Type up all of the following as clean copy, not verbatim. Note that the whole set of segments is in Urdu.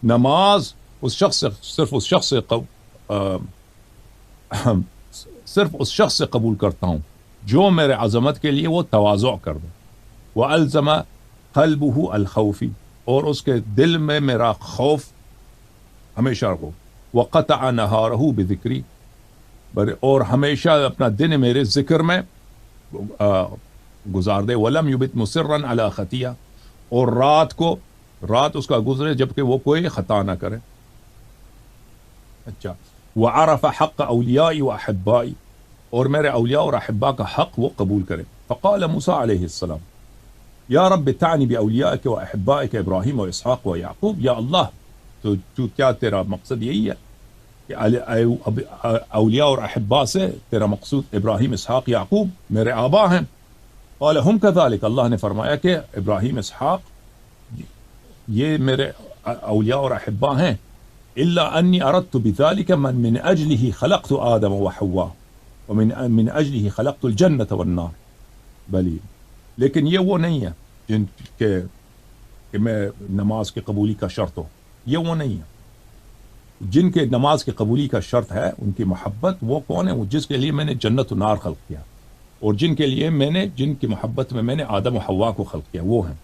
نماز اس شخص سے صرف اس شخص سے صرف اس شخص سے قبول کرتا ہوں جو میرے عظمت کے لیے وہ تواضع کر دے، وَأَلْزَمَ قَلْبُهُ الْخَوْفِ، اور اس کے دل میں میرا خوف ہمیشہ ہو، وَقَطَعَ نَهَارَهُ بِذِكْرِي، اور ہمیشہ اپنا دن میرے ذکر میں گزار دے، وَلَمْ يُبِتْ مُصِرًّا عَلَى خَطِيَّةٍ، اور رات اس کا گزرے جبکہ وہ کوئی خطا نہ کرے۔ اچھا، وَعَرَفَ حَقَّ أَوْلِيَائِي وَأَحِبَّائِي، اور میرے اولیاء اور احباء کا حق وہ قبول کرے۔ فقال موسیٰ علیہ السلام یا رب تعنی بأولیائک و احبائک ابراہیم و اسحاق و یعقوب، یا اللہ تو کیا تیرا مقصد یہی ہے کہ اولیاء اور احباء سے تیرا مقصود ابراہیم اسحاق یعقوب میرے آبا ہیں؟ قال ہم کذالک، اللہ نے فرمایا کہ ابراہیم اسحاق یہ میرے اولیاء اور احباء ہیں، الا انی اردت بذلک من اجلہ خلقت آدم و حوا ومن اجلہ خلقت الجنۃ والنار، بلی لیکن یہ وہ نہیں ہے جن کہ میں نماز کی قبولی کا شرط ہو، یہ وہ نہیں ہے جن کے نماز کی قبولی کا شرط ہے ان کی محبت۔ وہ کون ہے؟ وہ جس کے لیے میں نے جنت و نار خلق کیا، اور جن کے لیے جن کی محبت میں نے آدم و حوا کو خلق کیا، وہ ہیں۔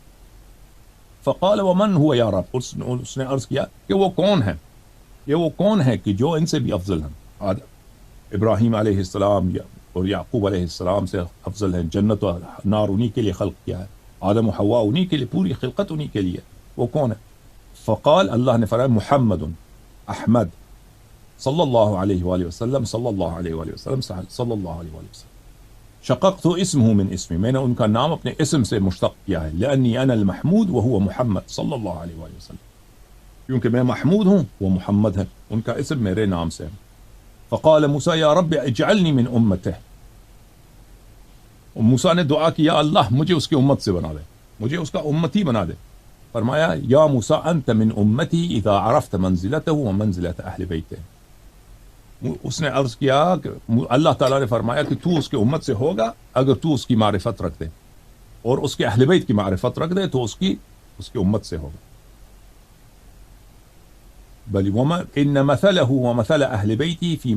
فقال ومن هو یا رب، اس نے عرض کیا کہ وہ کون ہے، یہ وہ کون ہے کہ جو ان سے بھی افضل ہیں، ابراہیم علیہ السلام اور یعقوب علیہ السلام سے افضل ہیں، جنت و نار انہی کے لیے خلق کیا ہے، آدم و حوا انہی کے لیے، پوری خلقت انہی کے لیے، وہ کون ہے؟ فقال، اللہ نے فرمایا محمد احمد صلی اللہ علیہ وآلہ وسلم، صلی اللہ علیہ وآلہ وسلم، صلی اللہ علیہ وآلہ وسلم۔ شققت اسمہ من اسمی، میں نے ان کا نام اپنے اسم سے مشتق کیا ہے، لأنی انا المحمود وهو محمد صلی اللہ علیہ وآلہ وسلم، کیونکہ میں محمود ہوں وہ محمد ہے، ان کا اسم میرے نام سے ہے۔ فقال موسیٰ یا رب اجعلنی من امتہ، موسیٰ نے دعا کیا اللہ مجھے اس کی امت سے بنا دے، مجھے اس کا امتی بنا دے۔ فرمایا یا موسیٰ انت من امتی اذا عرفت منزلتہ ومنزلت اہل بیتہ، اس نے عرض کیا کہ اللہ تعالیٰ نے فرمایا کہ تو اس کے امت سے ہوگا اگر تو اس کی معرفت رکھ دے، اور اس کے اہل بیت کی معرفت رکھ دے تو اس کی امت سے ہوگا۔ بل ان مثلہ ومثل اہل بیتی فی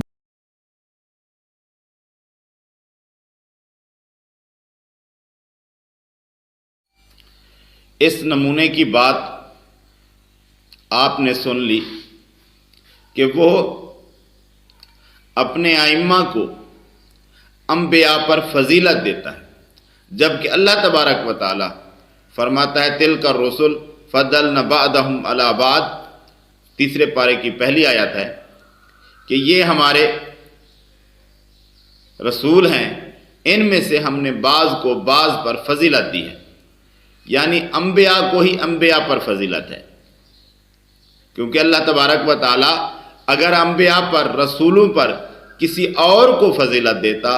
اس نمونے کی بات آپ نے سن لی کہ وہ اپنے ائمہ کو انبیاء پر فضیلت دیتا ہے، جبکہ اللہ تبارک و تعالی فرماتا ہے تلک الرسل فضلنا بعضهم علی بعض، تیسرے پارے کی پہلی آیت ہے کہ یہ ہمارے رسول ہیں، ان میں سے ہم نے بعض کو بعض پر فضیلت دی ہے، یعنی انبیاء کو ہی انبیاء پر فضیلت ہے، کیونکہ اللہ تبارک و تعالی اگر انبیاء پر، رسولوں پر کسی اور کو فضیلت دیتا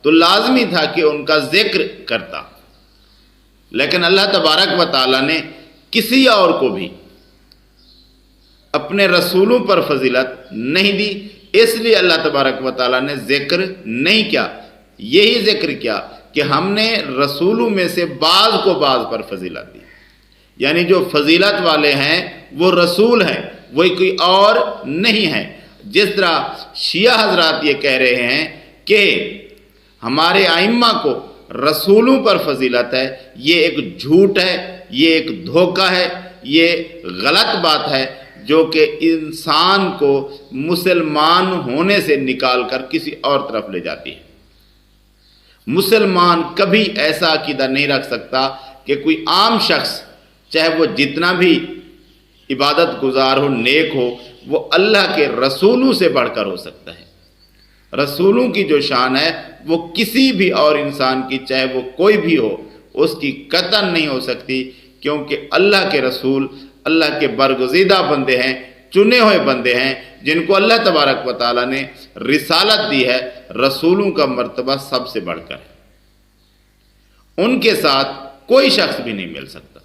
تو لازمی تھا کہ ان کا ذکر کرتا، لیکن اللہ تبارک و تعالی نے کسی اور کو بھی اپنے رسولوں پر فضیلت نہیں دی، اس لیے اللہ تبارک و تعالی نے ذکر نہیں کیا، یہی ذکر کیا کہ ہم نے رسولوں میں سے بعض کو بعض پر فضیلت دی، یعنی جو فضیلت والے ہیں وہ رسول ہیں، وہ کوئی اور نہیں ہے۔ جس طرح شیعہ حضرات یہ کہہ رہے ہیں کہ ہمارے ائمہ کو رسولوں پر فضیلت ہے، یہ ایک جھوٹ ہے، یہ ایک دھوکہ ہے، یہ غلط بات ہے جو کہ انسان کو مسلمان ہونے سے نکال کر کسی اور طرف لے جاتی ہے۔ مسلمان کبھی ایسا عقیدہ نہیں رکھ سکتا کہ کوئی عام شخص چاہے وہ جتنا بھی عبادت گزار ہو، نیک ہو، وہ اللہ کے رسولوں سے بڑھ کر ہو سکتا ہے۔ رسولوں کی جو شان ہے وہ کسی بھی اور انسان کی، چاہے وہ کوئی بھی ہو، اس کی قطعاً نہیں ہو سکتی، کیونکہ اللہ کے رسول اللہ کے برگزیدہ بندے ہیں، چنے ہوئے بندے ہیں، جن کو اللہ تبارک و تعالیٰ نے رسالت دی ہے۔ رسولوں کا مرتبہ سب سے بڑھ کر ہے، ان کے ساتھ کوئی شخص بھی نہیں مل سکتا۔